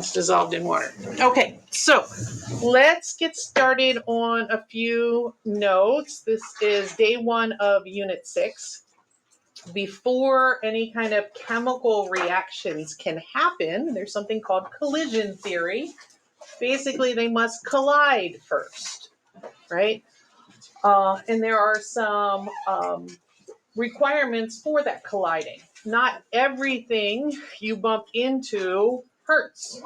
It's dissolved in water. Okay, so let's get started on a few notes. This is day 1 of Unit 6. Before any kind of chemical reactions can happen, there's something called collision theory. Basically, they must collide first, right? And there are some requirements for that colliding. Not everything you bump into hurts,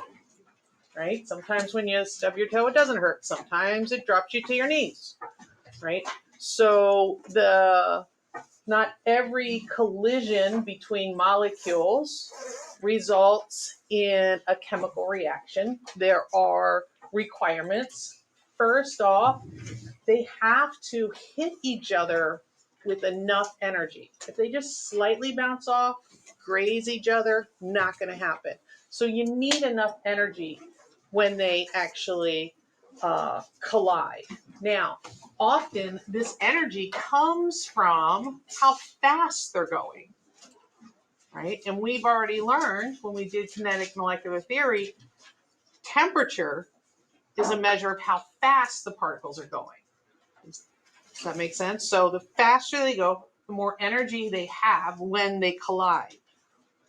right? Sometimes when you stub your toe, it doesn't hurt. Sometimes it drops you to your knees, right? So not every collision between molecules results in a chemical reaction. There are requirements. First off, they have to hit each other with enough energy. If they just slightly bounce off, graze each other, not going to happen. So you need enough energy when they actually collide. Now, often this energy comes from how fast they're going, right? And we've already learned when we did kinetic molecular theory, temperature is a measure of how fast the particles are going. Does that make sense? So the faster they go, the more energy they have when they collide.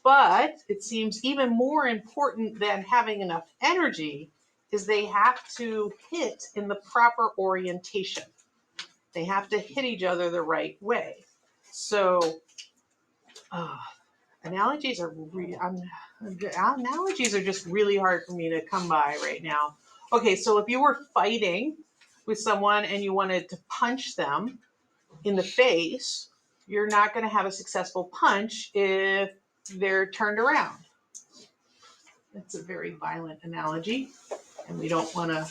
But it seems even more important than having enough energy is they have to hit in the proper orientation. They have to hit each other the right way. So analogies are just really hard for me to come by right now. Okay, so if you were fighting with someone and you wanted to punch them in the face, you're not going to have a successful punch if they're turned around. That's a very violent analogy, and we don't want to,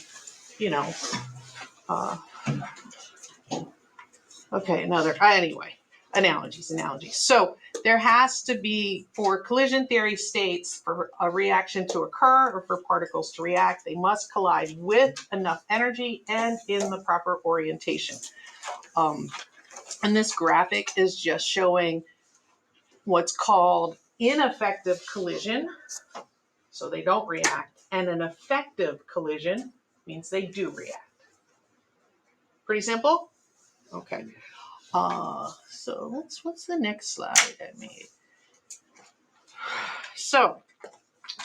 anyway, analogies. So there has to be, for collision theory states, for a reaction to occur or for particles to react, they must collide with enough energy and in the proper orientation. And this graphic is just showing what's called ineffective collision, so they don't react, and an effective collision means they do react. Pretty simple? Okay. So what's the next slide I made? So,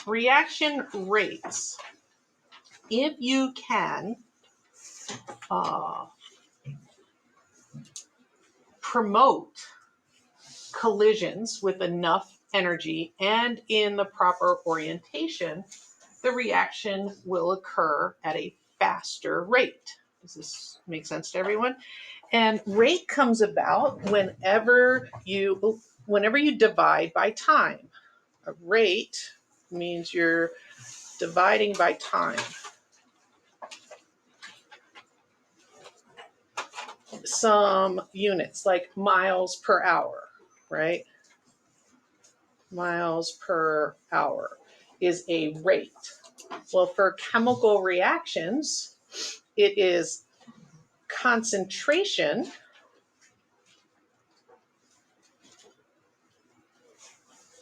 reaction rates. If you can promote collisions with enough energy and in the proper orientation, the reaction will occur at a faster rate. Does this make sense to everyone? And rate comes about whenever you divide by time. A rate means you're dividing by time. Some units like miles per hour, right? Miles per hour is a rate. Well, for chemical reactions, it is concentration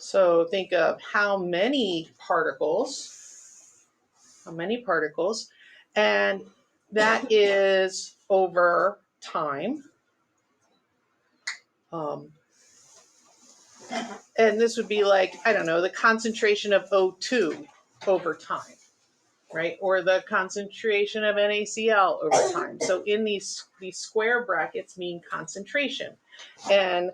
So think of how many particles, and that is over time. And this would be like, I don't know, the concentration of O2 over time, right? Or the concentration of NaCl over time. So in these square brackets mean concentration. And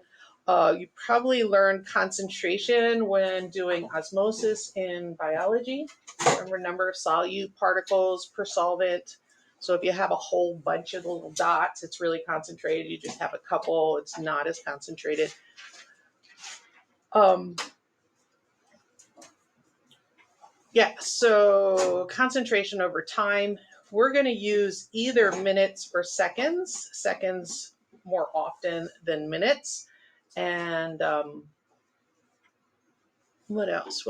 you probably learned concentration when doing osmosis in biology. Remember number of solute particles per solvent. So if you have a whole bunch of little dots, it's really concentrated. You just have a couple, it's not as concentrated. So concentration over time. We're going to use either minutes or seconds. Seconds more often than minutes. And what else?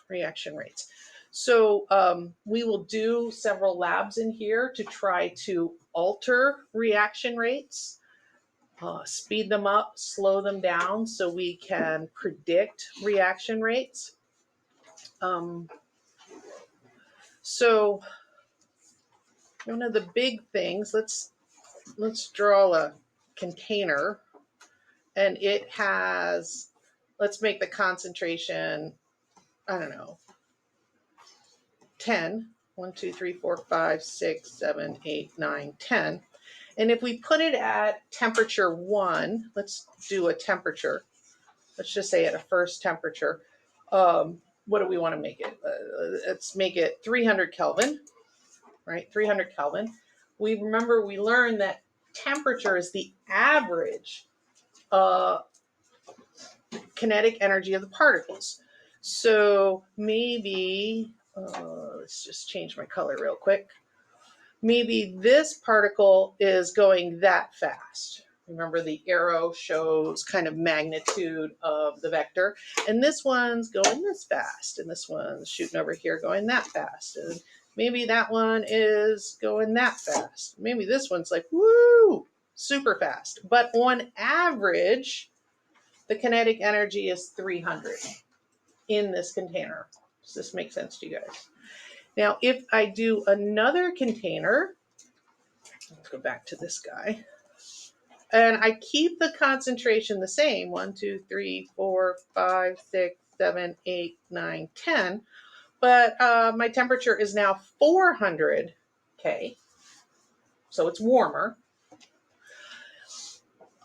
Reaction rates. So we will do several labs in here to try to alter reaction rates, speed them up, slow them down so we can predict reaction rates. So one of the big things, let's draw a container, and it has, let's make the concentration, I don't know, 10. 1, 2, 3, 4, 5, 6, 7, 8, 9, 10. And if we put it at temperature 1, let's do a temperature. Let's just say at a first temperature. What do we want to make it? Let's make it 300 Kelvin, right? 300 Kelvin. We learned that temperature is the average kinetic energy of the particles. So maybe, let's just change my color real quick. Maybe this particle is going that fast. Remember, the arrow shows kind of magnitude of the vector. And this one's going this fast. And this one's shooting over here going that fast. And maybe that one is going that fast. Maybe this one's like, woo, super fast. But on average, the kinetic energy is 300 in this container. Does this make sense to you guys? Now, if I do another container, let's go back to this guy, and I keep the concentration the same, 1, 2, 3, 4, 5, 6, 7, 8, 9, 10, but my temperature is now 400 K, so it's warmer.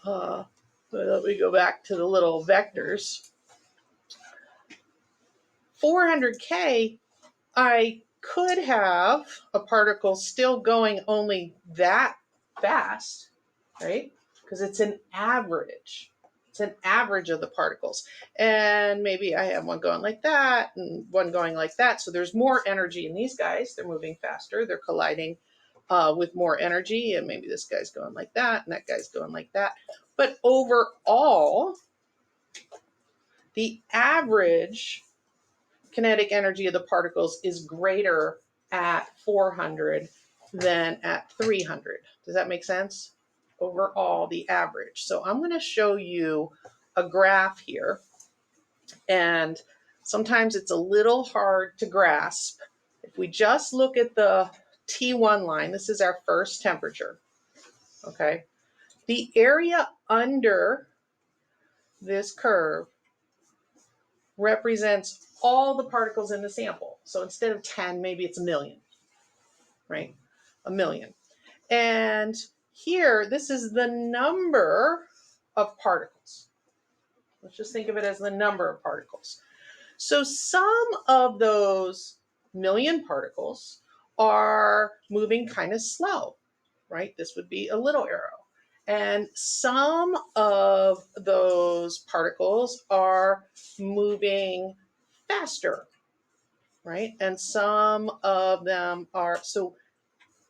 Let me go back to the little vectors. 400 K, I could have a particle still going only that fast, right? Because it's an average. It's an average of the particles. And maybe I have one going like that and one going like that. So there's more energy in these guys. They're moving faster. They're colliding with more energy. And maybe this guy's going like that and that guy's going like that. But overall, the average kinetic energy of the particles is greater at 400 than at 300. Does that make sense? Overall, the average. So I'm going to show you a graph here. And sometimes it's a little hard to grasp. If we just look at the T1 line, this is our first temperature. Okay. The area under this curve represents all the particles in the sample. So instead of 10, maybe it's a million, right? A million. And here, this is the number of particles. Let's just think of it as the number of particles. So some of those million particles are moving kind of slow, right? This would be a little arrow. And some of those particles are moving faster, right? And some of them are, so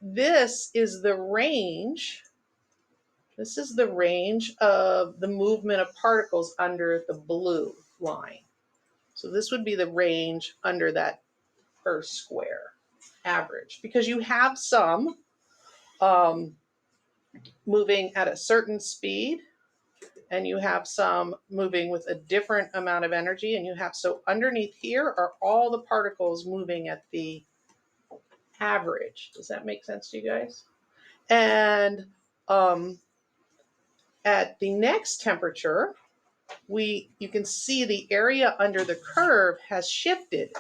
this is the range. This is the range of the movement of particles under the blue line. So this would be the range under that first square, average, because you have some moving at a certain speed, and you have some moving with a different amount of energy, and you have, so underneath here are all the particles moving at the average. Does that make sense to you guys? And at the next temperature, you can see the area under the curve has shifted.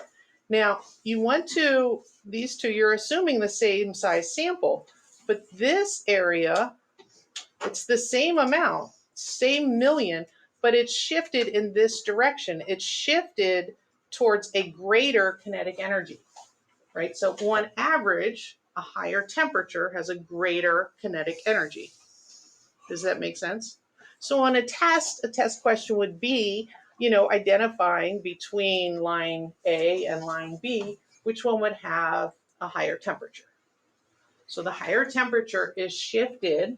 Now, you want to, these two, you're assuming the same size sample, but this area, it's the same amount, same million, but it's shifted in this direction. It's shifted towards a greater kinetic energy, right? So on average, a higher temperature has a greater kinetic energy. Does that make sense? So on a test question would be, identifying between line A and line B, which one would have a higher temperature. So the higher temperature is shifted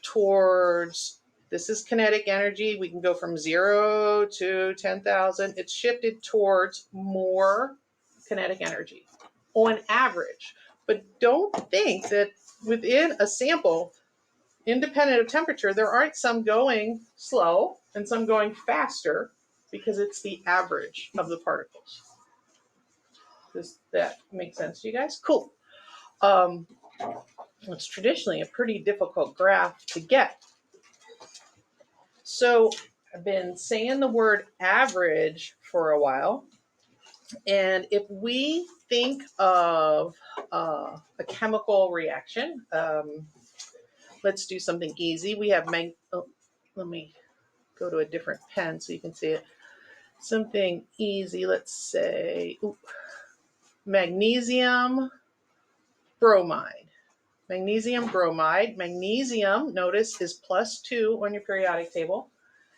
towards, this is kinetic energy. We can go from 0 to 10,000. It's shifted towards more kinetic energy on average. But don't think that within a sample, independent of temperature, there aren't some going slow and some going faster, because it's the average of the particles. Does that make sense to you guys? Cool. It's traditionally a pretty difficult graph to get. So I've been saying the word average for a while. And if we think of a chemical reaction, let's do something easy. We have let me go to a different pen so you can see it. Something easy, let's say magnesium bromide. Magnesium bromide. Magnesium, notice, is +2 on your periodic table.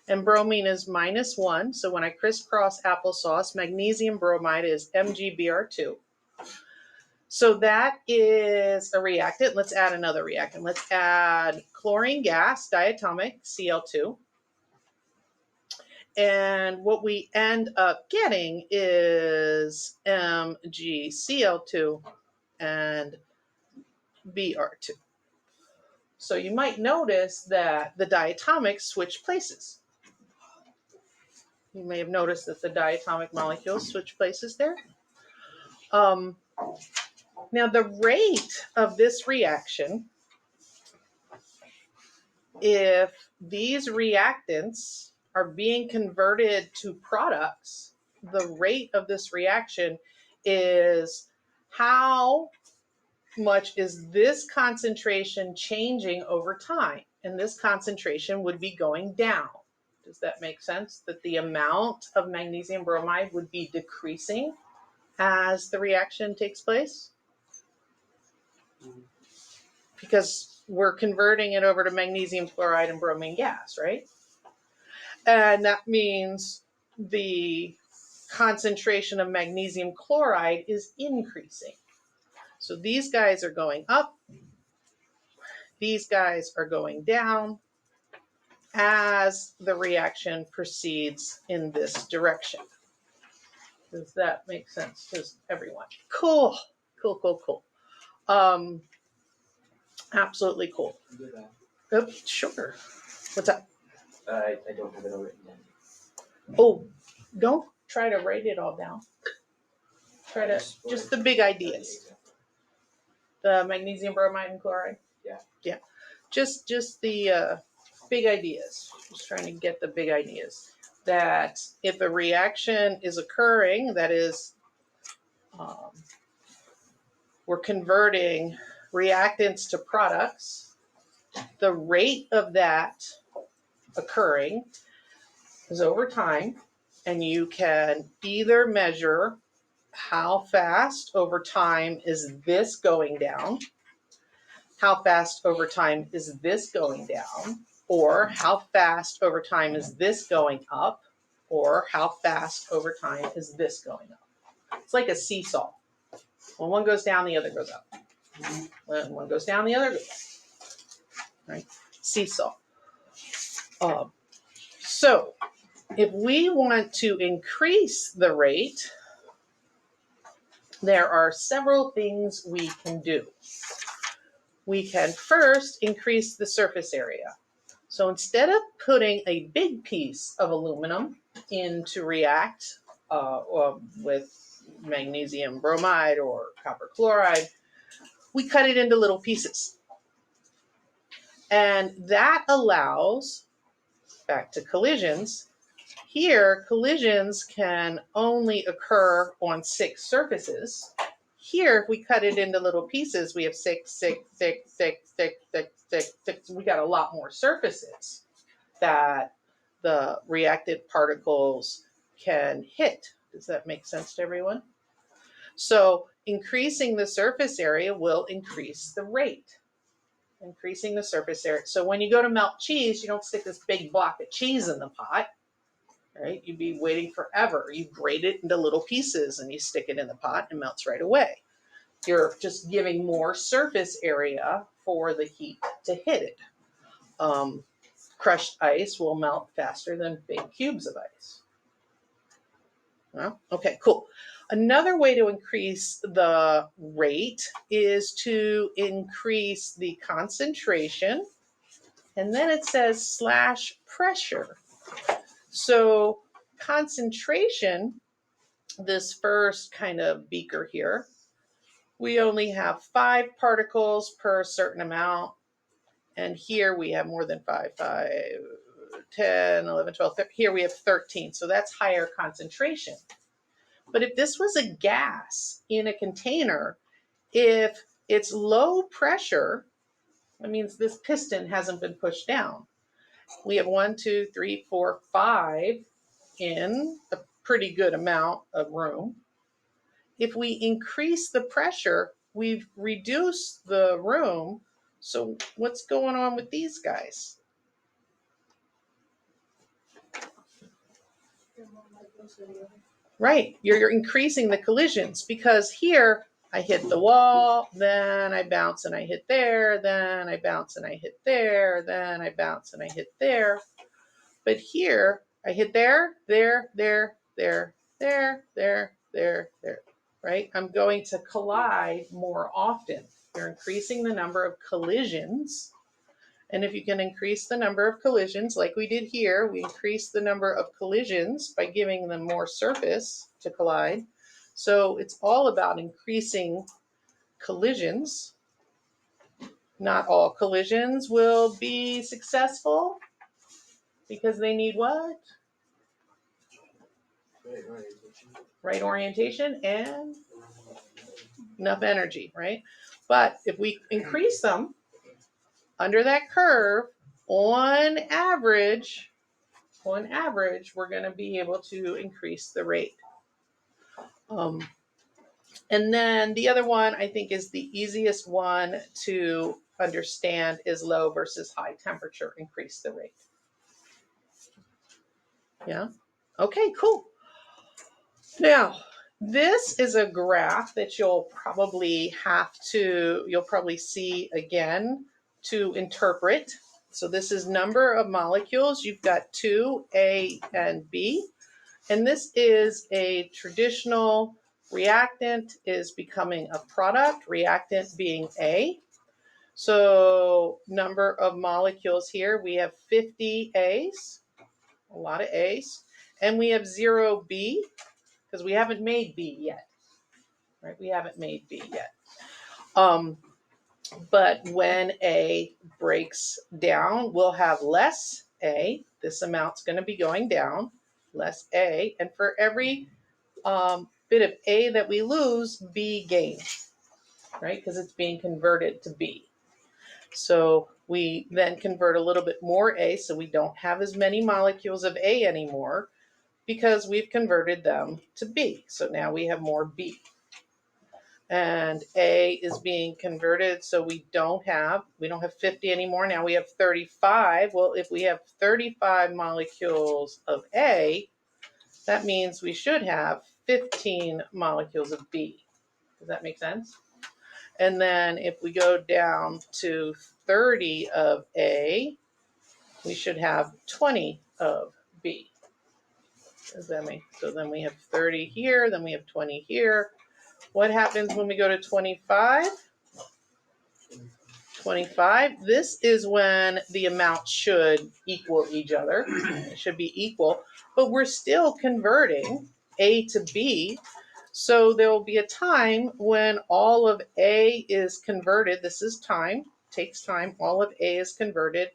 And bromine is -1. So when I crisscross applesauce, magnesium bromide is MgBr2. So that is a reactant. Let's add another reactant. Let's add chlorine gas, diatomic, Cl2. And what we end up getting is MgCl2 and Br2. So you might notice that the diatomics switch places. You may have noticed that the diatomic molecules switch places there. Now the rate of this reaction, if these reactants are being converted to products, the rate of this reaction is how much is this concentration changing over time? And this concentration would be going down. Does that make sense? That the amount of magnesium bromide would be decreasing as the reaction takes place? Because we're converting it over to magnesium chloride and bromine gas, right? And that means the concentration of magnesium chloride is increasing. So these guys are going up. These guys are going down as the reaction proceeds in this direction. Does that make sense to everyone? Cool. Absolutely cool. Oh, sure. What's up? I don't have it all written down. Oh, don't try to write it all down. Try to, just the big ideas. The magnesium bromide and chloride? Yeah. Just the big ideas. Just trying to get the big ideas. That if a reaction is occurring, that is, we're converting reactants to products, the rate of that occurring is over time, and you can either measure how fast over time is this going down, how fast over time is this going down, or how fast over time is this going up, or how fast over time is this going up. It's like a seesaw. When one goes down, the other goes up. When one goes down, the other goes up. Right? Seesaw. So if we want to increase the rate, there are several things we can do. We can first increase the surface area. So instead of putting a big piece of aluminum in to react with magnesium bromide or copper chloride, we cut it into little pieces. And that allows, back to collisions, here collisions can only occur on 6 surfaces. Here, if we cut it into little pieces, we have 6, 6, 6, 6, 6, 6, 6, 6. We got a lot more surfaces that the reacted particles can hit. Does that make sense to everyone? So increasing the surface area will increase the rate. Increasing the surface area. So when you go to melt cheese, you don't stick this big block of cheese in the pot. Right? You'd be waiting forever. You grate it into little pieces and you stick it in the pot and it melts right away. You're just giving more surface area for the heat to hit it. Crushed ice will melt faster than big cubes of ice. Well, okay, cool. Another way to increase the rate is to increase the concentration. And then it says /pressure. So concentration this first kind of beaker here, we only have 5 particles per certain amount. And here we have more than 5, 10, 11, 12, 13. Here we have 13. So that's higher concentration. But if this was a gas in a container, if it's low pressure, that means this piston hasn't been pushed down. We have 1, 2, 3, 4, 5 in a pretty good amount of room. If we increase the pressure, we've reduced the room. So what's going on with these guys? Right, you're increasing the collisions because here I hit the wall, then I bounce and I hit there, then I bounce and I hit there, then I bounce and I hit there. But here I hit there, there, there, there, there, there, there, there, right? I'm going to collide more often. You're increasing the number of collisions. And if you can increase the number of collisions, like we did here, we increase the number of collisions by giving them more surface to collide. So it's all about increasing collisions. Not all collisions will be successful because they need what? Right orientation and enough energy, right? But if we increase them under that curve, on average, we're going to be able to increase the rate. And then the other one I think is the easiest one to understand is low versus high temperature increase the rate. Yeah. Okay, cool. Now, this is a graph that you'll probably see again to interpret. So this is number of molecules. You've got 2, A and B. And this is a traditional reactant is becoming a product, reactant being A. So number of molecules here, we have 50 A's, a lot of A's, and we have 0 B because we haven't made B yet, right? We haven't made B yet. But when A breaks down, we'll have less A. This amount's going to be going down, less A. And for every bit of A that we lose, B gains, right? Because it's being converted to B. So we then convert a little bit more A, so we don't have as many molecules of A anymore because we've converted them to B. So now we have more B. And A is being converted, so we don't have 50 anymore. Now we have 35. Well, if we have 35 molecules of A, that means we should have 15 molecules of B. Does that make sense? And then if we go down to 30 of A, we should have 20 of B. Does that make? So then we have 30 here, then we have 20 here. What happens when we go to 25? 25, this is when the amount should equal each other. It should be equal, but we're still converting A to B. So there will be a time when all of A is converted. This is time, takes time. All of A is converted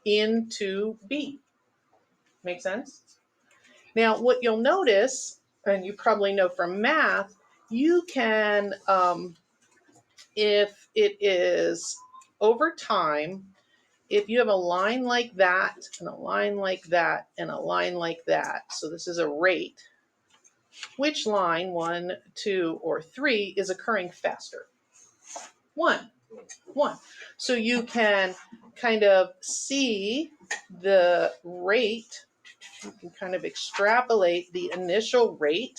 into B. Make sense? Now, what you'll notice, and you probably know from math, you can, if it is over time, if you have a line like that, and a line like that, and a line like that, so this is a rate, which line, 1, 2, or 3, is occurring faster? 1. So you can kind of see the rate, you can kind of extrapolate the initial rate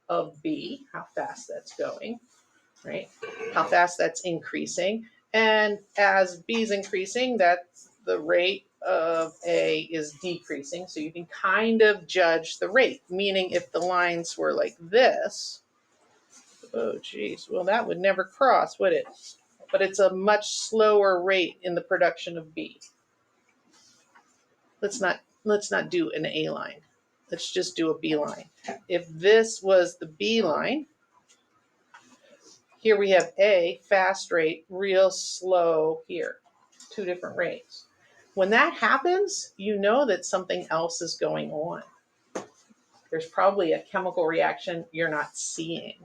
of B, how fast that's going, right? How fast that's increasing. And as B is increasing, that's the rate of A is decreasing. So you can kind of judge the rate, meaning if the lines were like this, oh geez, well that would never cross, would it? But it's a much slower rate in the production of B. Let's not do an A line. let's just do a beeline. If this was the beeline, here we have A, fast rate, real slow here, 2 different rates. When that happens, you know that something else is going on. There's probably a chemical reaction you're not seeing,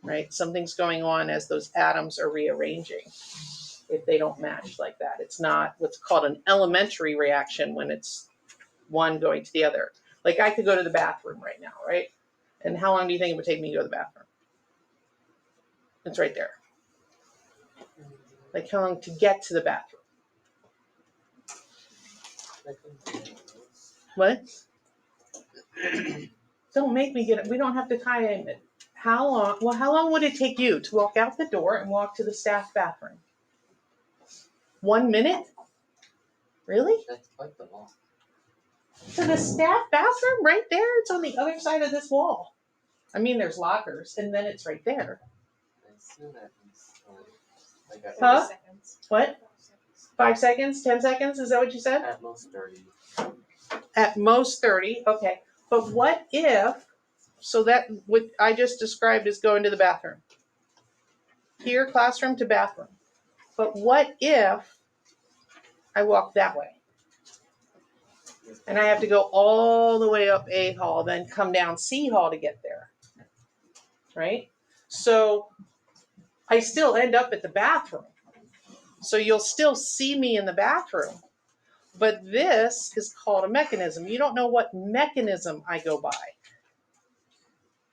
right? Something's going on as those atoms are rearranging if they don't match like that. It's not what's called an elementary reaction when it's one going to the other. Like I could go to the bathroom right now, right? And how long do you think it would take me to go to the bathroom? It's right there. Like how long to get to the bathroom? What? Don't make me get it. We don't have to time it. How long? Well, how long would it take you to walk out the door and walk to the staff bathroom? 1 minute? Really? That's quite the walk. To the staff bathroom right there? It's on the other side of this wall. I mean, there's lockers, and then it's right there. I assume that means Huh? What? 5 seconds? 10 seconds? Is that what you said? at most 30. At most 30. Okay. But what if, so that what I just described is going to the bathroom. Here, classroom to bathroom. But what if I walk that way? And I have to go all the way up A hall, then come down C hall to get there. Right? So I still end up at the bathroom. So you'll still see me in the bathroom. But this is called a mechanism. You don't know what mechanism I go by.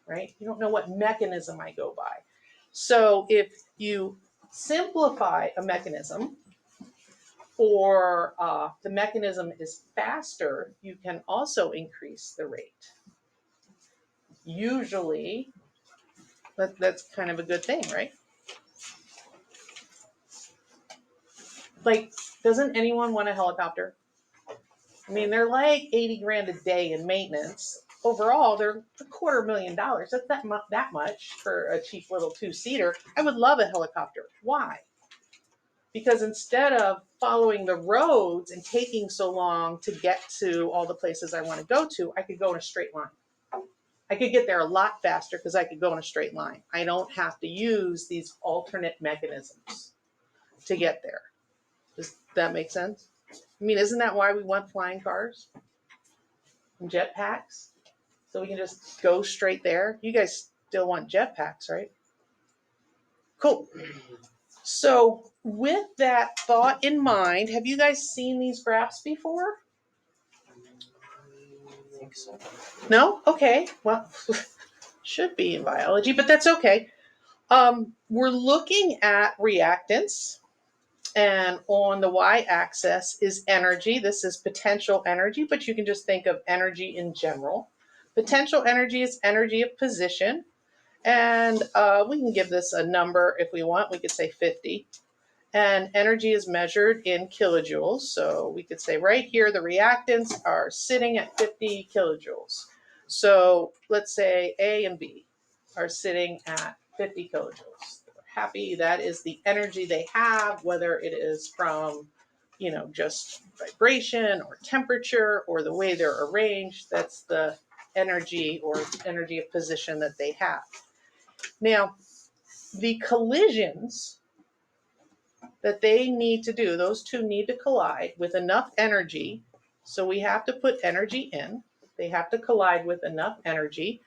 Right? You don't know what mechanism I go by. So if you simplify a mechanism, or the mechanism is faster, you can also increase the rate. Usually, that's kind of a good thing, right? Like, doesn't anyone want a helicopter? I mean, they're like 80 grand a day in maintenance. Overall, they're $250,000. That's that much for a cheap little 2-seater. I would love a helicopter. Why? Because instead of following the roads and taking so long to get to all the places I want to go to, I could go in a straight line. I could get there a lot faster because I could go in a straight line. I don't have to use these alternate mechanisms to get there. Does that make sense? I mean, isn't that why we want flying cars and jetpacks? So we can just go straight there. You guys still want jetpacks, right? Cool. So with that thought in mind, have you guys seen these graphs before? I think so. No? Okay. Well, should be in biology, but that's okay. We're looking at reactants, and on the y-axis is energy. This is potential energy, but you can just think of energy in general. Potential energy is energy of position, and we can give this a number if we want. We could say 50. And energy is measured in kilojoules. So we could say right here, the reactants are sitting at 50 kilojoules. So let's say A and B are sitting at 50 kilojoules. They're happy. That is the energy they have, whether it is from, just vibration or temperature or the way they're arranged. That's the energy or energy of position that they have. Now, the collisions that they need to do, those two need to collide with enough energy. So we have to put energy in. They have to collide with enough energy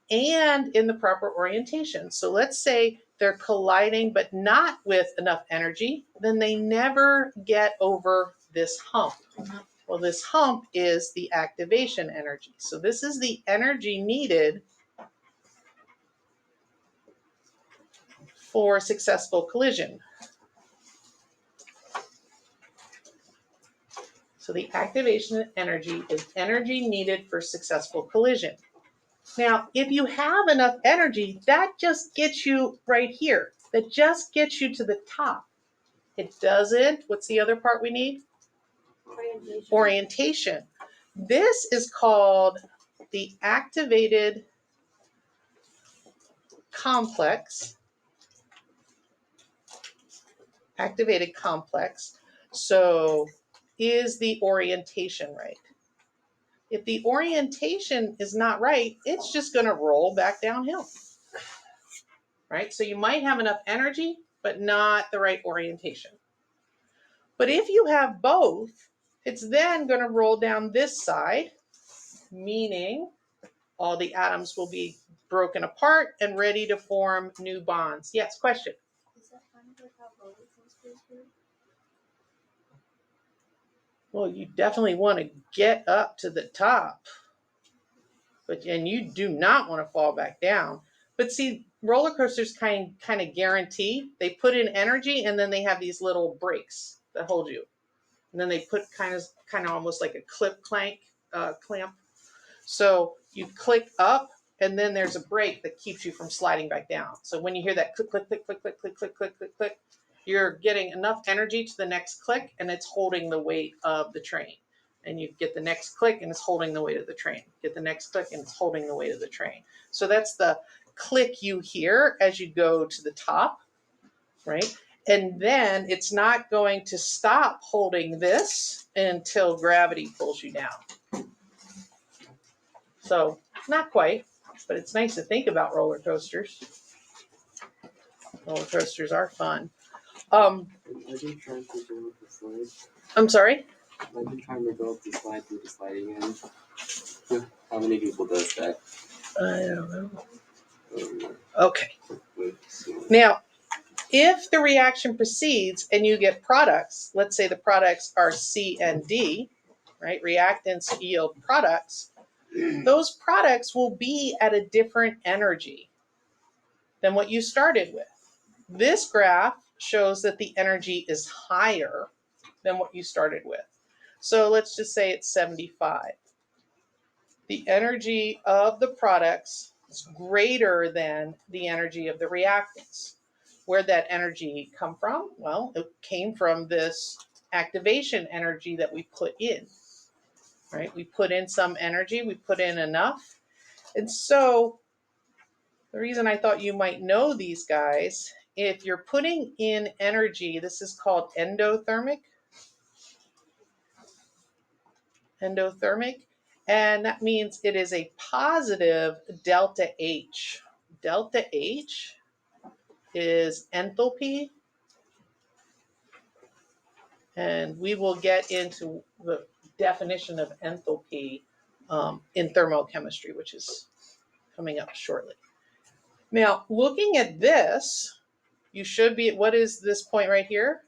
and in the proper orientation. So let's say they're colliding but not with enough energy, then they never get over this hump. Well, this hump is the activation energy. So this is the energy needed for successful collision. So the activation energy is energy needed for successful collision. Now, if you have enough energy, that just gets you right here. That just gets you to the top. It doesn't. What's the other part we need? Orientation. This is called the activated complex. Activated complex. So is the orientation right? If the orientation is not right, it's just going to roll back downhill. Right? So you might have enough energy, but not the right orientation. But if you have both, it's then going to roll down this side, meaning all the atoms will be broken apart and ready to form new bonds. Yes, question? Is that kind of like how roller coasters work? Well, you definitely want to get up to the top, and you do not want to fall back down. But see, roller coasters kind of guarantee. They put in energy and then they have these little brakes that hold you. And then they put kind of almost like a clamp. So you click up and then there's a brake that keeps you from sliding back down. So when you hear that click, click, click, click, click, click, click, click, click, click, you're getting enough energy to the next click and it's holding the weight of the train. And you get the next click and it's holding the weight of the train. Get the next click and it's holding the weight of the train. So that's the click you hear as you go to the top, right? And then it's not going to stop holding this until gravity pulls you down. So not quite, but it's nice to think about roller coasters. Roller coasters are fun. I've been trying to go up the slide. I'm sorry? I've been trying to go up the slide through the sliding end. How many people does that? I don't know. Um, Okay. let's see. Now, if the reaction proceeds and you get products, let's say the products are C and D, right? Reactants yield products. Those products will be at a different energy than what you started with. This graph shows that the energy is higher than what you started with. So let's just say it's 75. The energy of the products is greater than the energy of the reactants. Where'd that energy come from? Well, it came from this activation energy that we put in, right? We put in some energy, we put in enough. And so the reason I thought you might know these guys, if you're putting in energy, this is called endothermic. Endothermic. And that means it is a positive delta H. Delta H is enthalpy. And we will get into the definition of enthalpy in thermochemistry, which is coming up shortly. Now, looking at this, you should be, what is this point right here?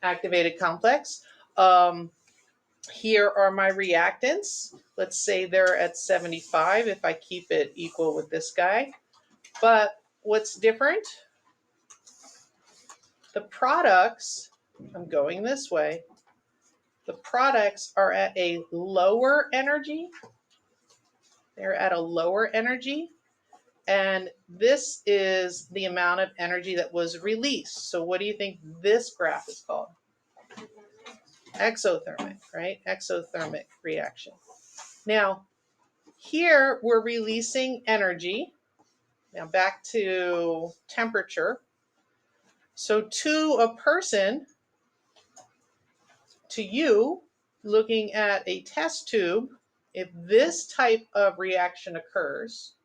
Activated complex. Here are my reactants. Let's say they're at 75 if I keep it equal with this guy. But what's different? The products, I'm going this way, the products are at a lower energy. They're at a lower energy. And this is the amount of energy that was released. So what do you think this graph is called? Exothermic, right? Exothermic reaction. Now, here we're releasing energy. Now back to temperature. So to a person, to you, looking at a test tube, if this type of reaction occurs,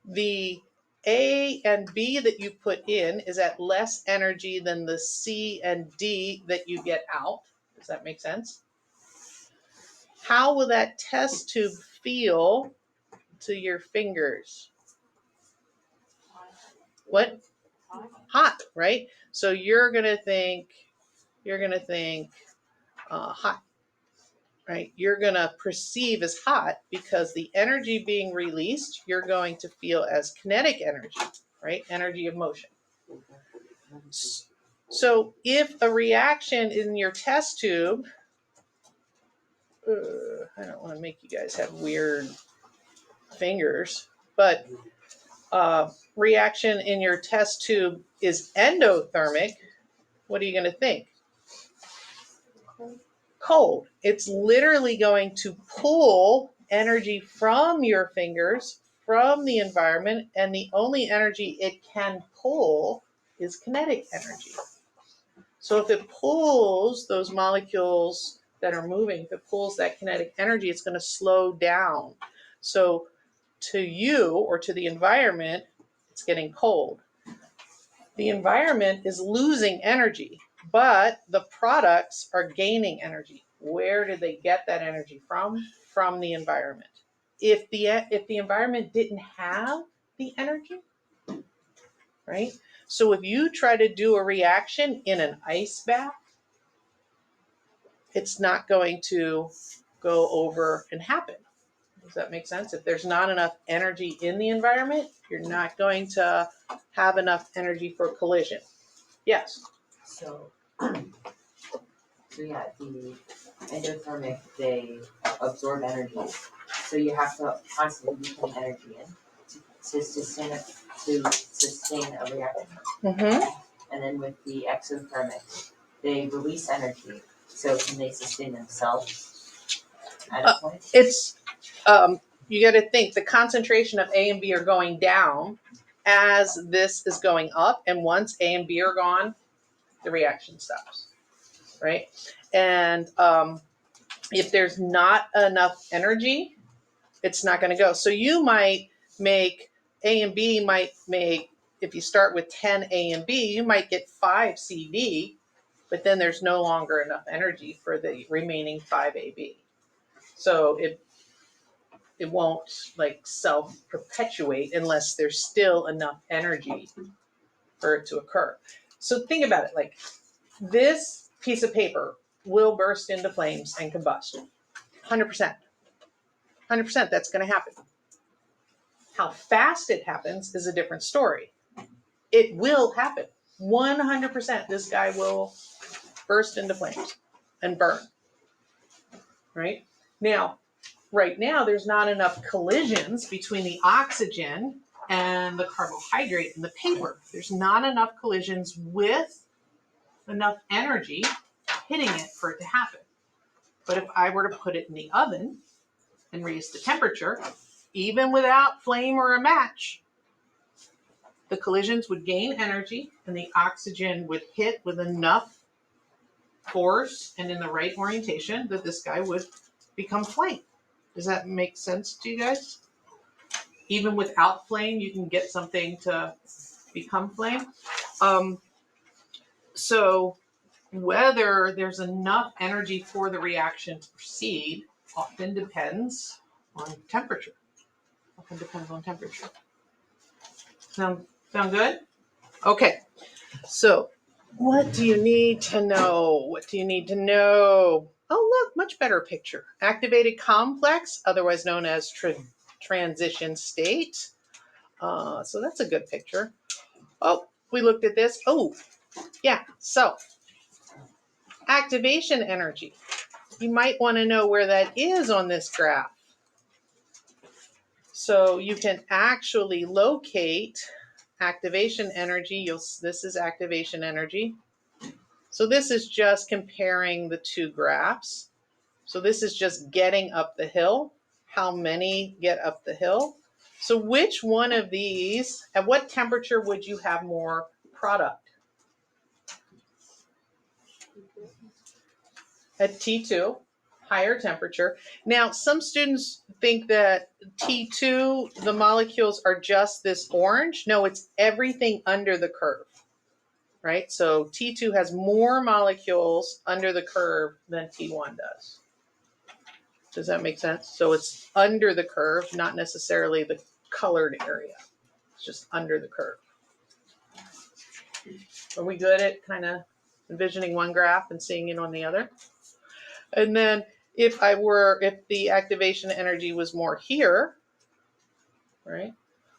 the A and B that you put in is at less energy than the C and D that you get out. Does that make sense? How will that test tube feel to your fingers? What? Hot, right? So you're gonna think hot, right? You're gonna perceive as hot because the energy being released, you're going to feel as kinetic energy, right? Energy of motion. So if a reaction in your test tube, I don't want to make you guys have weird fingers, but reaction in your test tube is endothermic, what are you going to think? Cold. It's literally going to pull energy from your fingers, from the environment, and the only energy it can pull is kinetic energy. So if it pulls those molecules that are moving, if it pulls that kinetic energy, it's going to slow down. So to you or to the environment, it's getting cold. The environment is losing energy, but the products are gaining energy. Where did they get that energy from? From the environment. If the environment didn't have the energy, right? So if you try to do a reaction in an ice bath, it's not going to go over and happen. Does that make sense? If there's not enough energy in the environment, you're not going to have enough energy for collision. Yes. So yeah, the endothermic, they absorb energy. So you have to constantly be putting energy in to sustain a reaction. Mm-hmm. And then with the exothermic, they release energy. So can they sustain themselves at a point? It's you got to think the concentration of A and B are going down as this is going up, and once A and B are gone, the reaction stops, right? And if there's not enough energy, it's not going to go. So you might make A and B might make, if you start with 10 A and B, you might get 5 CD, but then there's no longer enough energy for the remaining 5 AB. So it won't like self-perpetuate unless there's still enough energy for it to occur. So think about it, like this piece of paper will burst into flames and combust. 100%. 100% that's going to happen. How fast it happens is a different story. It will happen. 100% this guy will burst into flames and burn. Right? Now, right now, there's not enough collisions between the oxygen and the carbohydrate in the paper. There's not enough collisions with enough energy hitting it for it to happen. But if I were to put it in the oven and raise the temperature, even without flame or a match, the collisions would gain energy and the oxygen would hit with enough force and in the right orientation that this guy would become flame. Does that make sense to you guys? Even without flame, you can get something to become flame. So whether there's enough energy for the reaction to proceed often depends on temperature. Often depends on temperature. Sound good? Okay. So what do you need to know? What do you need to know? Oh, look, much better picture. Activated complex, otherwise known as transition state. So that's a good picture. Oh, we looked at this. Oh, yeah. So activation energy. You might want to know where that is on this graph. So you can actually locate activation energy. This is activation energy. So this is just comparing the two graphs. So this is just getting up the hill. How many get up the hill? So which one of these, at what temperature would you have more product? At T2, higher temperature. Now, some students think that T2, the molecules are just this orange. No, it's everything under the curve, right? So T2 has more molecules under the curve than T1 does. Does that make sense? So it's under the curve, not necessarily the colored area. It's just under the curve. Are we good at kind of envisioning one graph and seeing it on the other? And then if the activation energy was more here, right?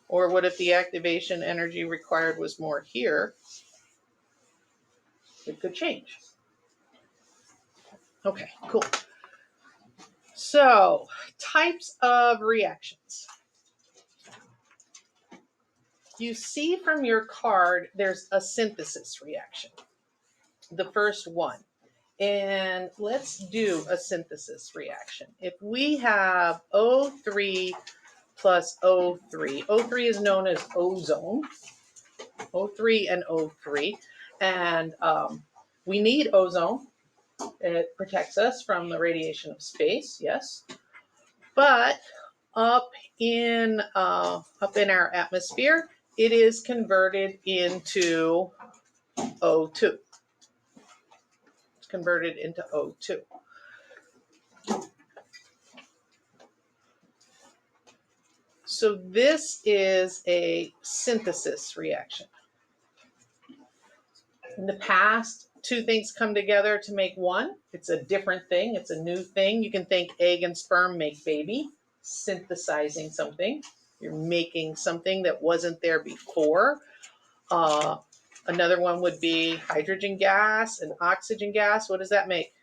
Or what if the activation energy required was more here? It could change. Okay, cool. So, types of reactions. You see from your card, there's a synthesis reaction, the first one. And let's do a synthesis reaction. If we have O3 plus O3, O3 is known as ozone, O3 and O3, and we need ozone It protects us from the radiation of space, yes. But up in our atmosphere, it is converted into O2. It's converted into O2. So this is a synthesis reaction. In the past, two things come together to make one. It's a different thing. It's a new thing. You can think egg and sperm make baby, synthesizing something. You're making something that wasn't there before. Another one would be hydrogen gas and oxygen gas. What does that make?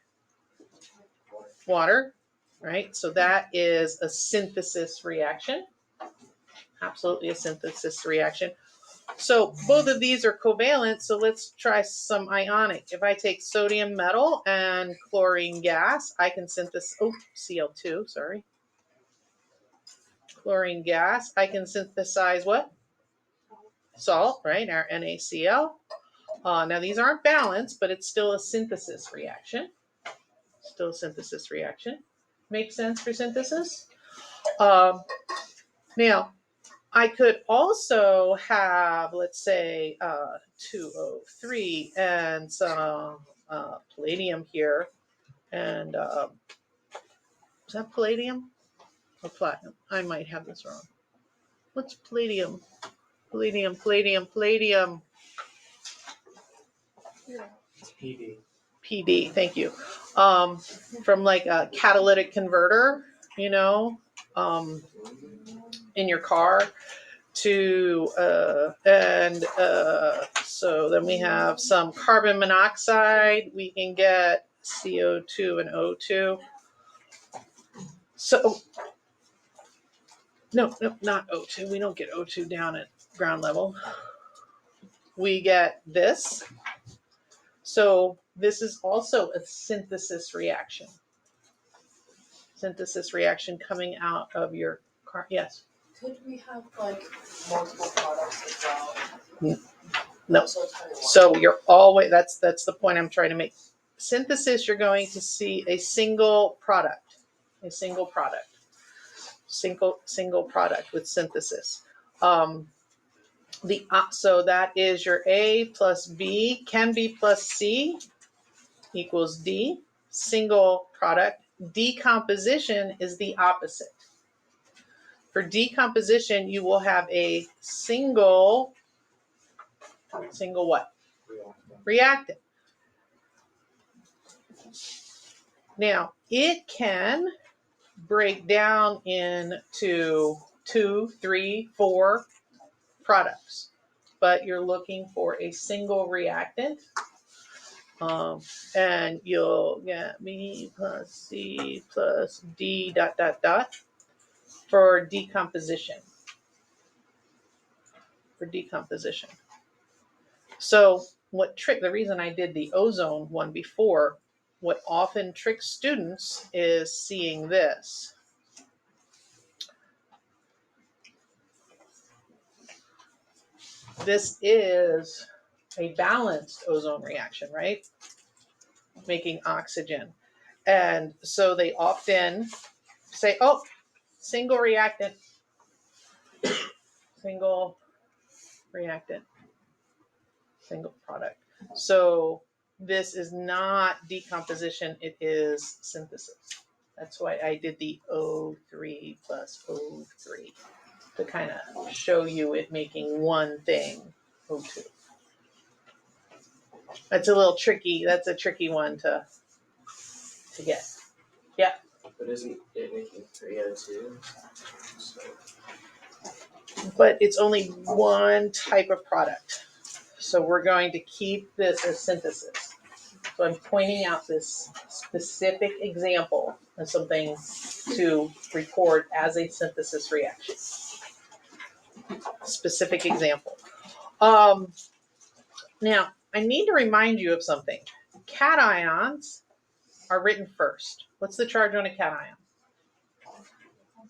Water, right? So that is a synthesis reaction. Absolutely a synthesis reaction. So both of these are covalent, so let's try some ionic. If I take sodium metal and chlorine gas, I can synthesize, Cl2, sorry. Chlorine gas, I can synthesize what? Salt, right, our NaCl. Now these aren't balanced, but it's still a synthesis reaction. Still a synthesis reaction. Makes sense for synthesis? Now, I could also have, let's say, 2O3 and some palladium here. And is that palladium or platinum? I might have this wrong. What's palladium? Palladium. It's PD. PD, thank you. From like a catalytic converter, in your car to so then we have some carbon monoxide. We can get CO2 and O2. So no, not O2. We don't get O2 down at ground level. We get this. So this is also a synthesis reaction. Synthesis reaction coming out of your car. Yes. Could we have like multiple products as well? No. So you're always, that's the point I'm trying to make. Synthesis, you're going to see a single product with synthesis. So that is your A plus B, can B plus C equals D, single product. Decomposition is the opposite. For decomposition, you will have a single what? Reactant. Now, it can break down into 2, 3, 4 products, but you're looking for a single reactant. And you'll get B plus C plus D ... for decomposition. So the reason I did the ozone one before, what often tricks students is seeing this. This is a balanced ozone reaction, right? Making oxygen. And so they often say, oh, single reactant, single product. So this is not decomposition, it is synthesis. That's why I did the O3 plus O3 to kind of show you it making one thing, O2. That's a little tricky. That's a tricky one to get. Yeah. But isn't it making 3O2? So. But it's only one type of product. So we're going to keep this as synthesis. So I'm pointing out this specific example of something to record as a synthesis reaction. Specific example. Now, I need to remind you of something. Cations are written first. What's the charge on a cation?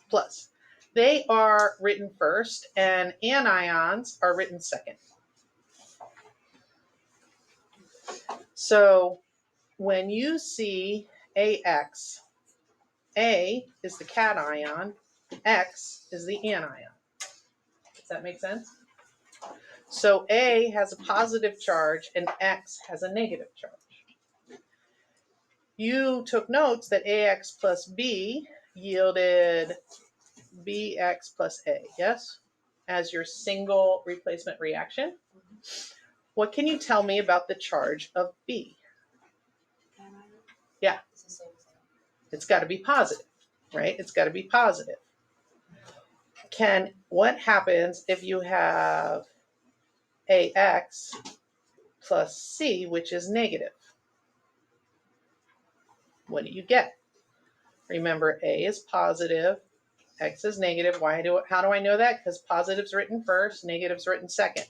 Plus. They are written first, and anions are written second. So when you see AX, A is the cation, X is the anion. Does that make sense? So A has a positive charge and X has a negative charge. You took notes that AX plus B yielded BX plus A, yes? As your single replacement reaction. What can you tell me about the charge of B? Yeah. It's the same thing. It's got to be positive, right? It's got to be positive. What happens if you have AX plus C, which is negative? What do you get? Remember, A is positive, X is negative. How do I know that? Because positive's written first, negative's written second.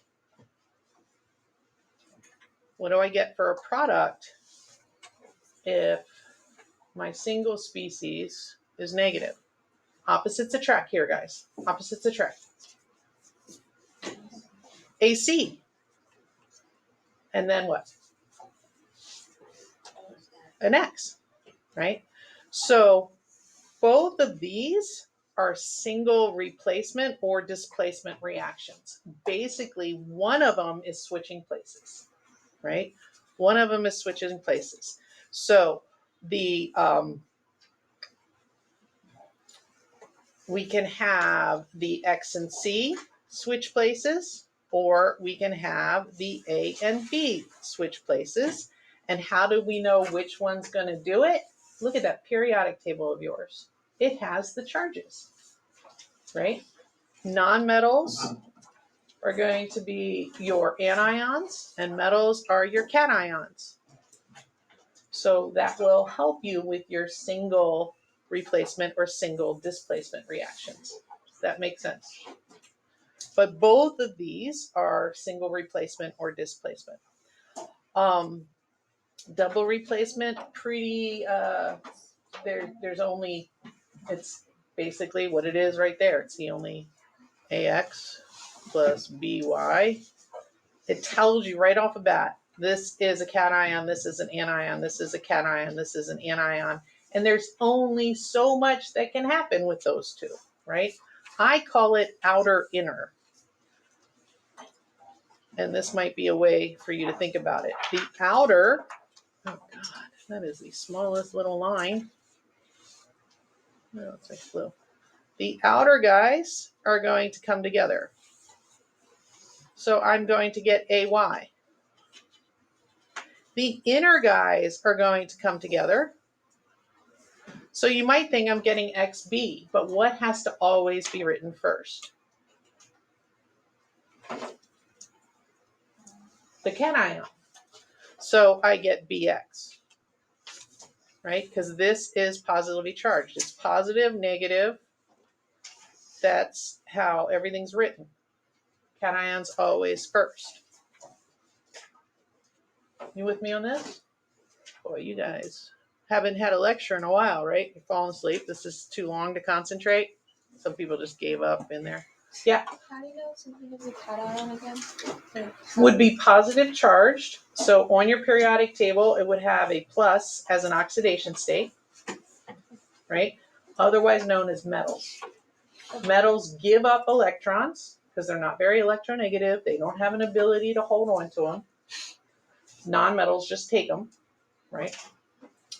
What do I get for a product if my single species is negative? Opposites attract here, guys. Opposites attract. AC. And then what? An X, right? So both of these are single replacement or displacement reactions. Basically, one of them is switching places, right? One of them is switching places. So we can have the X and C switch places, or we can have the A and B switch places. And how do we know which one's going to do it? Look at that periodic table of yours. It has the charges, right? Non-metals are going to be your anions, and metals are your cations. So that will help you with your single replacement or single displacement reactions. Does that make sense? But both of these are single replacement or displacement. Double replacement, there's only, it's basically what it is right there. It's the only AX plus BY. It tells you right off the bat, this is a cation, this is an anion, this is a cation, this is an anion. And there's only so much that can happen with those two, right? I call it outer inner. And this might be a way for you to think about it. The outer, oh God, that is the smallest little line. No, it's like blue. The outer guys are going to come together. So I'm going to get AY. The inner guys are going to come together. So you might think I'm getting XB, but what has to always be written first? The cation. So I get BX, right? Because this is positively charged. It's positive, negative. That's how everything's written. Cation's always first. You with me on this? Boy, you guys haven't had a lecture in a while, right? You're falling asleep. This is too long to concentrate. Some people just gave up in there. Yeah. How do you know if something is a cation again? Would be positive charged. So on your periodic table, it would have a plus as an oxidation state, right? Otherwise known as metals. Metals give up electrons because they're not very electronegative. They don't have an ability to hold on to them. Non-metals just take them, right?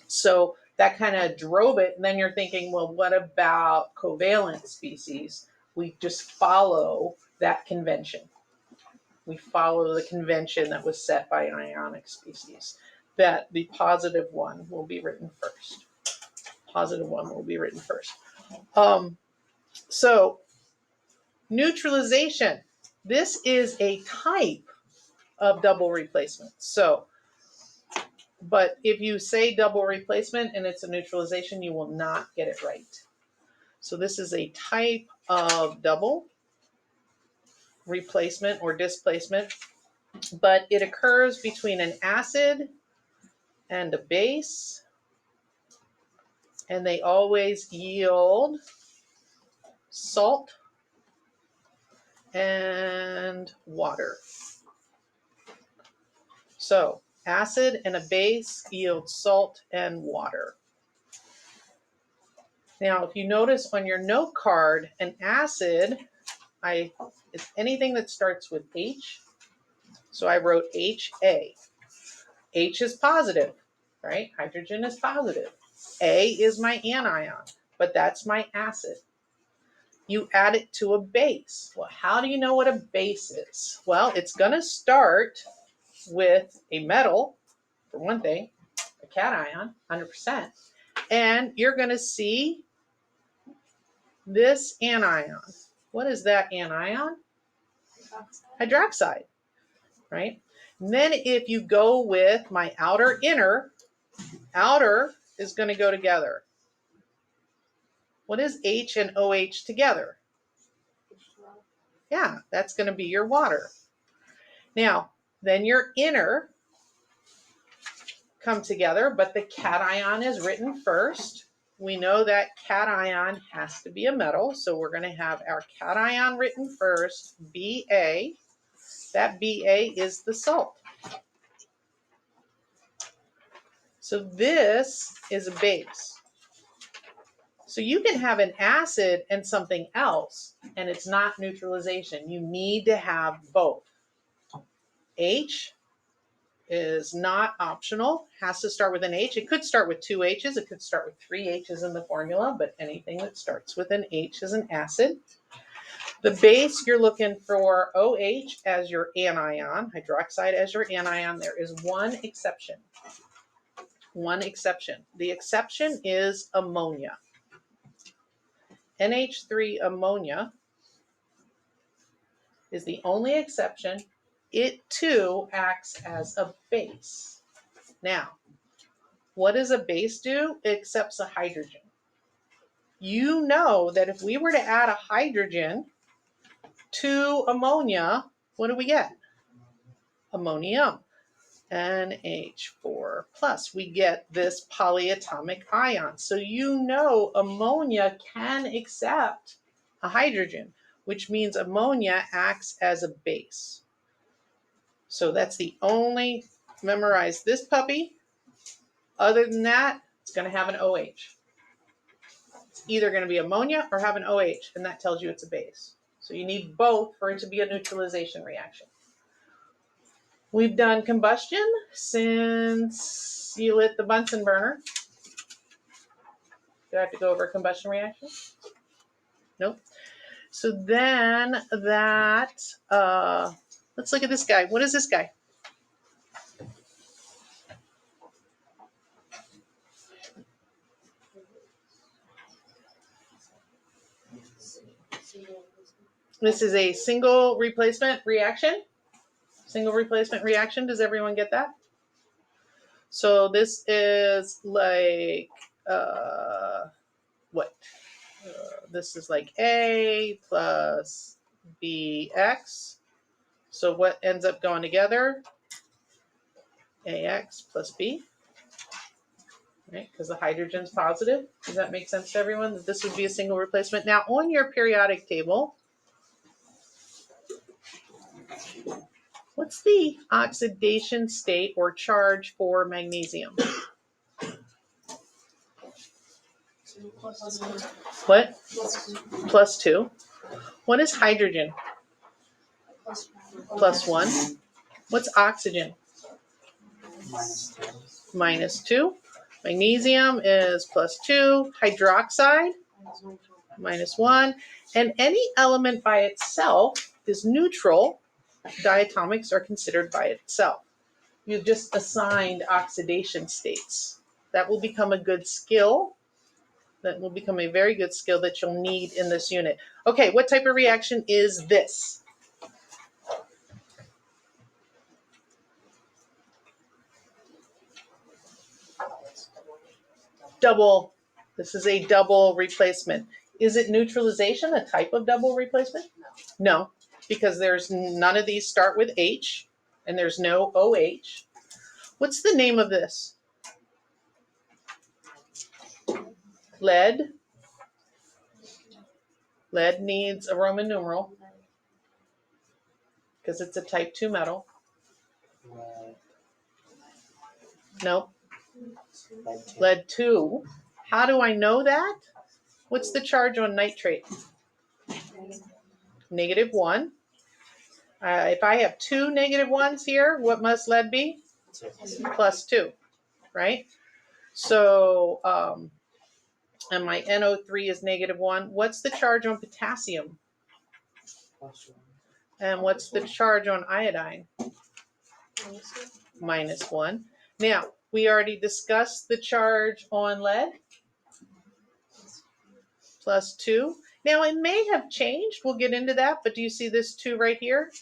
So that kind of drove it. And then you're thinking, well, what about covalent species? We just follow that convention. We follow the convention that was set by ionic species, that the positive one will be written first. Positive one will be written first. So neutralization. This is a type of double replacement. So, but if you say double replacement and it's a neutralization, you will not get it right. So this is a type of double replacement or displacement, but it occurs between an acid and a base, and they always yield salt and water. So Acid and a base yield salt and water. Now, if you notice on your note card, an acid, it's anything that starts with H. So I wrote HA. H is positive, right? Hydrogen is positive. A is my anion, but that's my acid. You add it to a base. Well, how do you know what a base is? Well, it's going to start with a metal, for one thing, a cation, 100%. And you're going to see this anion. What is that anion? Hydroxide, right? And then if you go with my outer inner, outer is going to go together. What is H and OH together? Yeah, that's going to be your water. Now, then your inner come together, but the cation is written first. We know that cation has to be a metal, so we're going to have our cation written first, Ba. That Ba is the salt. So this is a base. So you can have an acid and something else, and it's not neutralization. You need to have both. H is not optional, has to start with an H. It could start with 2 H's, it could start with 3 H's in the formula, but anything that starts with an H is an acid. The base, you're looking for OH as your anion, hydroxide as your anion. There is one exception. One exception. The exception is ammonia. NH3 ammonia is the only exception. It too acts as a base. Now, what does a base do? It accepts a hydrogen. You know that if we were to add a hydrogen to ammonia, what do we get? Ammonium. NH4 plus. We get this polyatomic ion. So you know ammonia can accept a hydrogen, which means ammonia acts as a base. So that's the only, memorize this puppy. Other than that, it's going to have an OH. It's either going to be ammonia or have an OH, and that tells you it's a base. So you need both for it to be a neutralization reaction. We've done combustion since you lit the Bunsen burner. Do I have to go over a combustion reaction? Nope. So then that, let's look at this guy. What is this guy? This is a single replacement reaction. Single replacement reaction. Does everyone get that? So this is like, what? This is like A plus BX. So what ends up going together? AX plus B. Right? Because the hydrogen's positive. Does that make sense to everyone? That this would be a single replacement. Now on your periodic table, what's the oxidation state or charge for magnesium? What? Plus 2. What is hydrogen? Plus 1. What's oxygen? Minus 2. Magnesium is plus 2. Hydroxide? Minus 1. And any element by itself is neutral. Diatomics are considered by itself. You've just assigned oxidation states. That will become a good skill. That will become a very good skill that you'll need in this unit. Okay, what type of reaction is this? Double. This is a double replacement. Is it neutralization, a type of double replacement? No, because there's none of these start with H, and there's no OH. What's the name of this? Lead. Lead needs a Roman numeral because it's a type 2 metal. Nope. Lead 2. Lead 2. How do I know that? What's the charge on nitrate? -1. If I have 2 -1s here, what must lead be? +2, right? So, and my NO3 is -1. What's the charge on potassium? And what's the charge on iodine? -1. Now, we already discussed the charge on lead. +2. Now, it may have changed. We'll get into that. But do you see this 2 right here?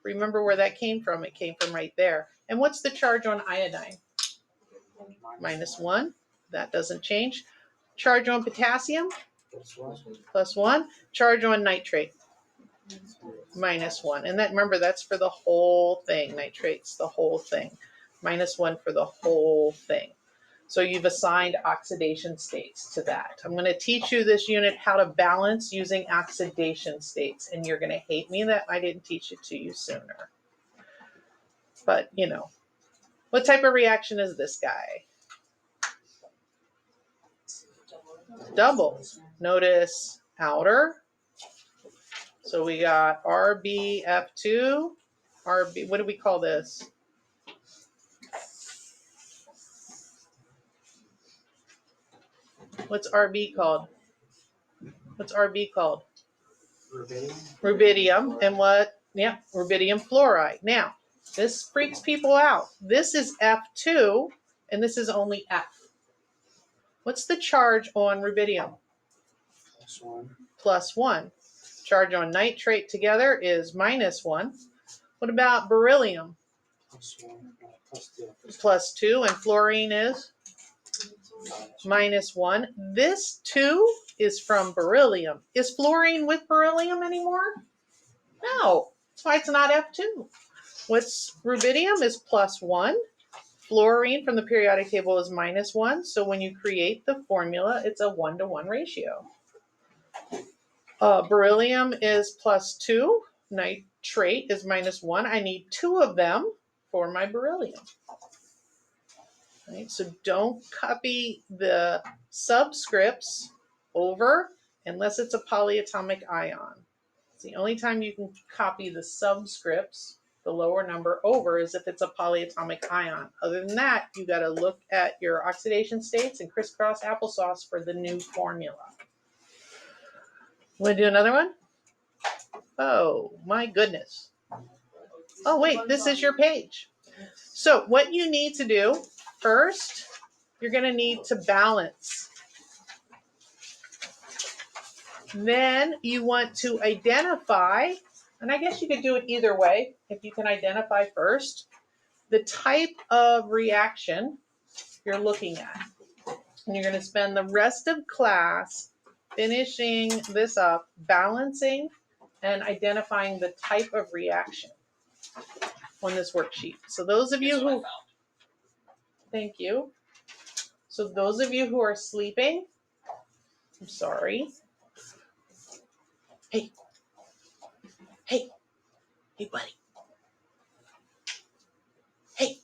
Remember where that came from. It came from right there. And what's the charge on iodine? -1. That doesn't change. Charge on potassium? +1. Charge on nitrate? -1. And that, remember, that's for the whole thing. Nitrate's the whole thing. -1 for the whole thing. So you've assigned oxidation states to that. I'm going to teach you this unit how to balance using oxidation states. And you're going to hate me that I didn't teach it to you sooner. But, you know, what type of reaction is this guy? Double. Notice outer. So we got RBF2. RB, what do we call this? What's RB called? What's RB called? Rubidium. And what? Yeah, rubidium fluoride. Now, this freaks people out. This is F2, and this is only F. What's the charge on rubidium? +1. Charge on nitrate together is -1. What about beryllium? +2, and fluorine is -1. This 2 is from beryllium. Is fluorine with beryllium anymore? No. That's why it's not F2. What's rubidium is +1. Fluorine from the periodic table is -1. So when you create the formula, it's a 1-to-1 ratio. Beryllium is +2. Nitrate is -1. I need 2 of them for my beryllium. Right? So don't copy the subscripts over unless it's a polyatomic ion. It's the only time you can copy the subscripts, the lower number, over is if it's a polyatomic ion. Other than that, you got to look at your oxidation states and crisscross applesauce for the new formula. Want to do another one? Oh, my goodness. Oh, wait, this is your page. So what you need to do first, you're going to need to balance. Then you want to identify, and I guess you could do it either way, if you can identify first, the type of reaction you're looking at. And you're going to spend the rest of class finishing this up, balancing and identifying the type of reaction on this worksheet. So those of you who, thank you. So those of you who are sleeping, I'm sorry. Hey, buddy. Hey,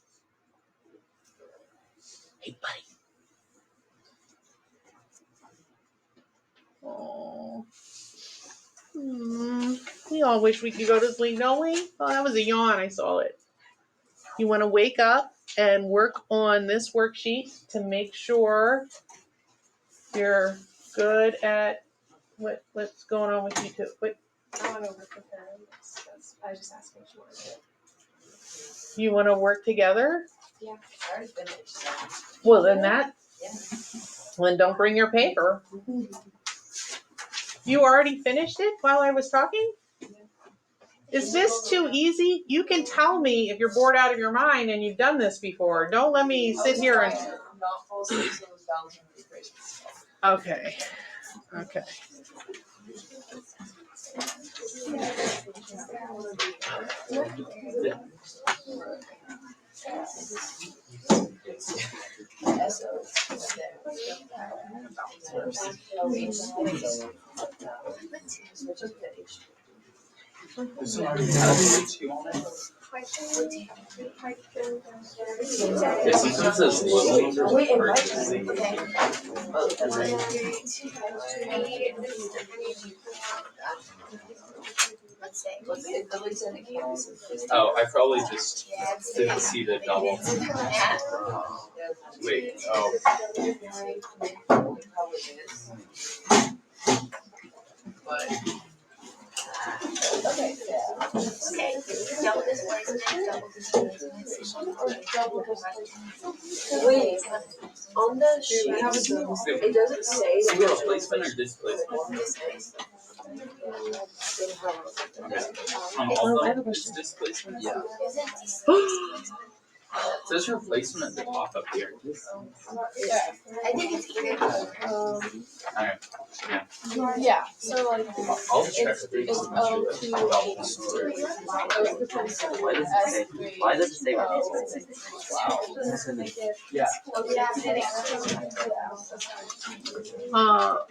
buddy. Oh, we all wish we could go to sleep, don't we? Oh, that was a yawn. I saw it. You want to wake up and work on this worksheet to make sure you're good at what's going on with you two. Wait. I want to work with her. I just asked her if she wanted to. You want to work together? Yeah, I already finished. So. Well, then that. Yeah. Well, then don't bring your paper. You already finished it while I was talking? Yeah. Is this too easy? You can tell me if you're bored out of your mind and you've done this before. Don't let me sit here and. Not fall asleep, so it was balancing the equations. Okay. Okay. Yeah, sometimes those little ones are purchasing. Oh, I probably just didn't see the double. Wait, oh. Wait, on the sheet, it doesn't say. Single replacement or displacement? On all of them, it's displacement? Yeah. It says replacement at the top up here. I think it's Alright, yeah, so like. I'll check with you. It's Why does it say replacement? Yeah.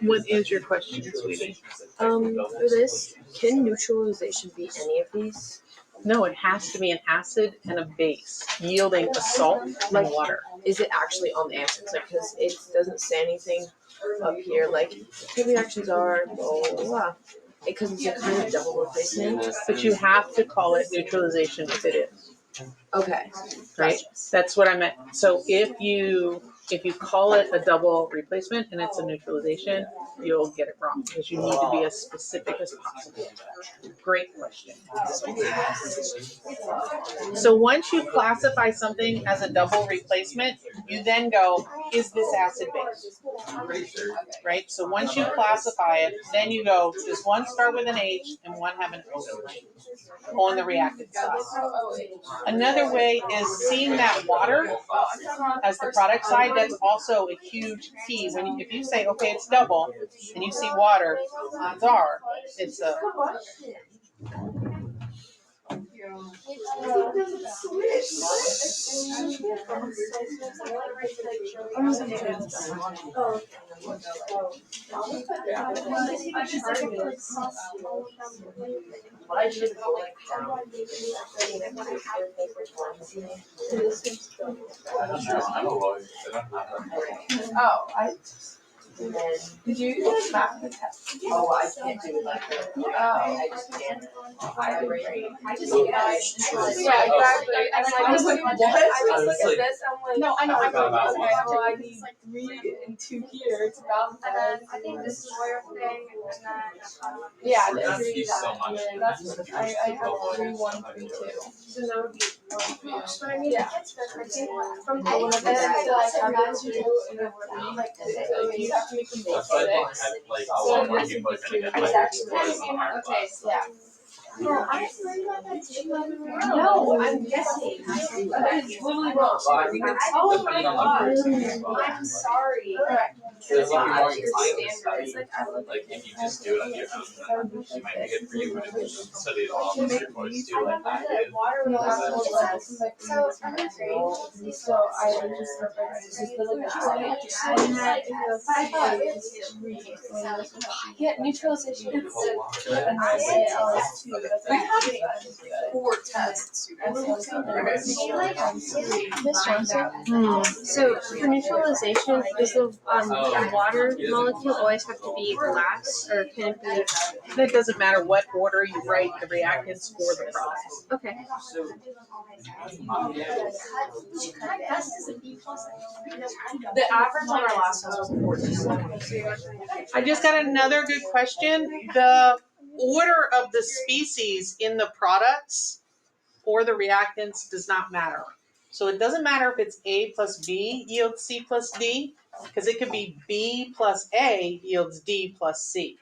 What is your question, sweetie? For this, can neutralization be any of these? No, it has to be an acid and a base yielding a salt and water. Is it actually on the answers? Like, because it doesn't say anything up here, like, here reactions are, blah, blah, blah. Because it's a kind of double replacement. But you have to call it neutralization if it is, Okay. right? That's what I meant. So if you call it a double replacement and it's a neutralization, you'll get it wrong because you need to be as specific as possible. Great question. So once you classify something as a double replacement, you then go, is this acid base? Pretty sure. Right? So once you classify it, then you go, does one start with an H and one have an OH on the reactant side? Another way is seeing that water as the product side. That's also a huge key. If you say, okay, it's double, and you see water, odds are it's a. I'm a lawyer. I don't have Oh, And then, did you guys map the test? oh, I can't do it like that. I just can't. I did great. I just, Oh. yeah, exactly. And I was like, what? I was like, at this, I'm like, no, I know, I forgot about okay, that. well, I need 3 and 2 here to balance. And then I think this is lawyer thing, and then Yeah, Thank the 3, you so much. that's, I have 3, 1, 3, 2. so that would be 1, 3. But I mean, Yeah. it's good. I think from And then I feel like I have to do in a like like, so you have to make them That's why I think six. I like a lot more people are gonna get like Okay, yeah. well, I learned about that too. No, I'm guessing. That is literally wrong. I think it's Oh depending my on the person as God. well. I'm sorry. Correct. Because if you're more It's inclined to standard. study, like if you just do it on your own, then it might be good for you. But if you study it all, it's your course too, like I did. No, I was like, So I'm in grade. so I would just start by just the like I had yeah, neutralization. You have a lot. And I say LS2. We have 4 tests. Miss Johnson? So for neutralization, does the water molecule always have to be glass, or can it be? It doesn't matter what order you write the reactants for the process. Okay. The average on our last test was 14. I just got another good question. The order of the species in the products or the reactants does not matter. So it doesn't matter if it's A plus B yields C plus D, because it could be B plus A yields D plus C.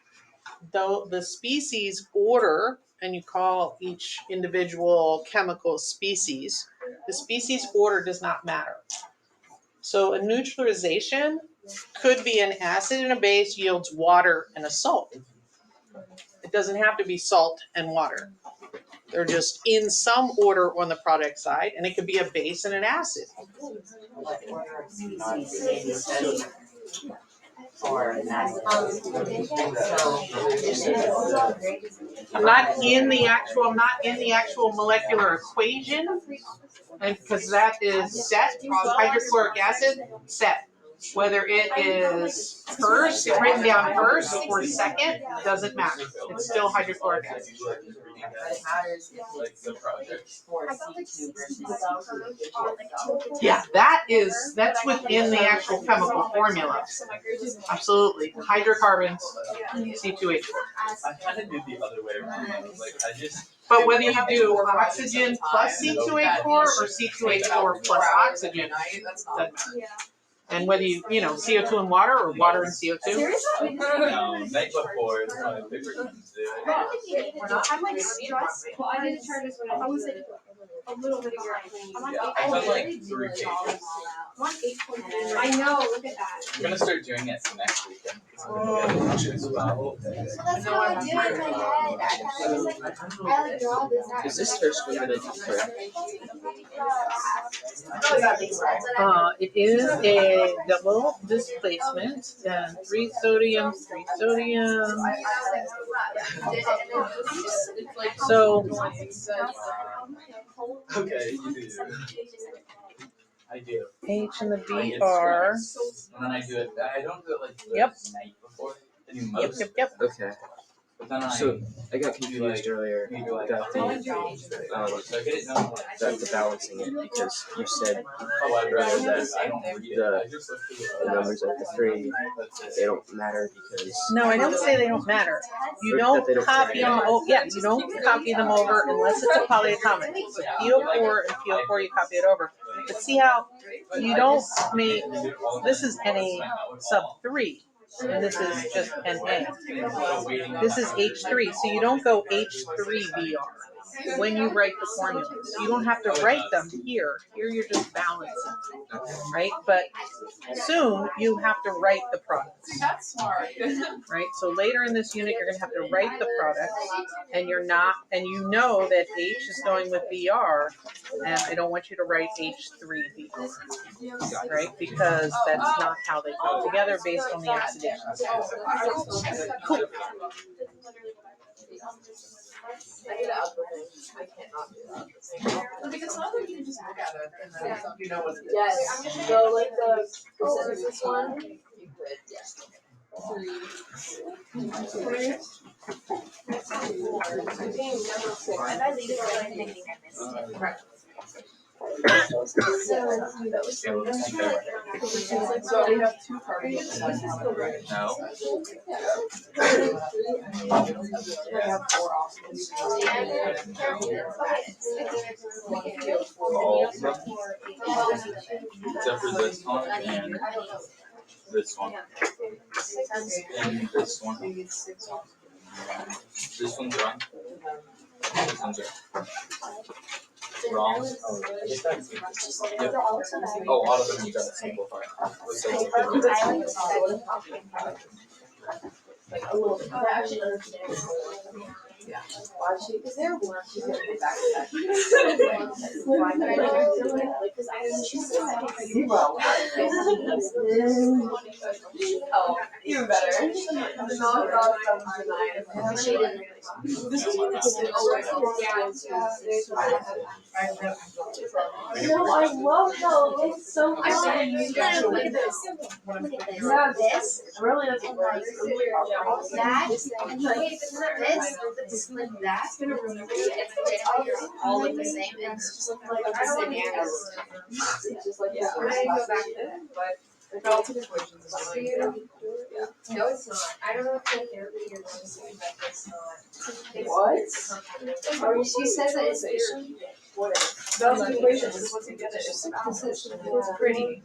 Though the species order, and you call each individual chemical species, the species order does not matter. So a neutralization could be an acid and a base yields water and a salt. It doesn't have to be salt and water. They're just in some order on the product side, and it could be a base and an acid. what order of species Sandy studied? for that. I'm not in the actual molecular equation, and because that is set, hydrochloric acid, set. Whether it is first, written down first or second, doesn't matter. It's still hydrochloric acid. But it matters if it's for C2 versus C2. Yeah, that's within the actual chemical formula. Absolutely. Hydrocarbons, C2H4. I kind of do the other way around. Like I just. But whether you do oxygen plus C2H4 or C2H4 plus oxygen, doesn't matter. And whether you CO2 and water or water and CO2. No, night before is my favorite thing to do. I'm like stressed. Well, I didn't try this one. I was like a little bit I'm Yeah, I've done like 3 pages. I'm on 8.3. I know, look at that. I'm gonna start doing it next weekend. Well, That's how I do it in my head. I was like, I like draw this out. Is this first one that I just heard? It is a double displacement, and 3 sodium, 3 sodium. So okay, you do. I do. H and the B are. And then I do it. I don't do it like the Yep. night before. I do most. Yep. Okay. But then So I got confused earlier about so I get it done. the balancing it because you said Oh, I'd rather that. I don't read it. I just look through the numbers of the 3 they don't matter because No, I don't say they don't matter. You Or don't that they don't copy them. Oh, yeah, you don't copy them over unless it's a polyatomic. So PO4 and PO4, you copy it over. But see how you don't make this is Na sub 3. And this is just Na. This is H3, so you don't go H3Br when you write the formulas. You don't have to write them here. Here you're just balancing, right? But soon you have to write the products. That's smart. Right? So later in this unit, you're going to have to write the products, and you know that H is going with Br, and I don't want you to write H3Br, right? Because that's not how they come together based on the oxidation status. Cool. I do the alpha thing. I can't not do the alpha thing. Because some of them you can just look at it and then you know what it is. Yes. So like this one, you could, yes. So we have 2 parties. No. I have 4 options. All of them. Except for this one and this one. And this one. This one's wrong. This one's right. Wrong. Yep. Oh, all of them you gotta simplify. Like a little bit. Yeah. Because they're one. She's gonna go back to that. Oh, even better. This is when it's I love how it's so much. Look at this. Now this. really doesn't work. That. And this. It's like that. It's gonna ruin everything. It's all like the same. And it's just like bananas. It's just like, Yeah, I didn't go back to it, but the relative equations is really good. No, it's not. I don't know if like you're going to say that it's not. What? Or she says that it's Relative equations is what's together. It's pretty.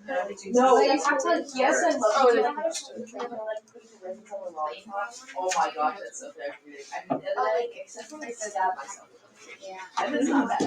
No, like, I talked to yes, I love it. it. Oh my gosh, that's so therapeutic. I mean, Like, except for like that myself. and it's not bad.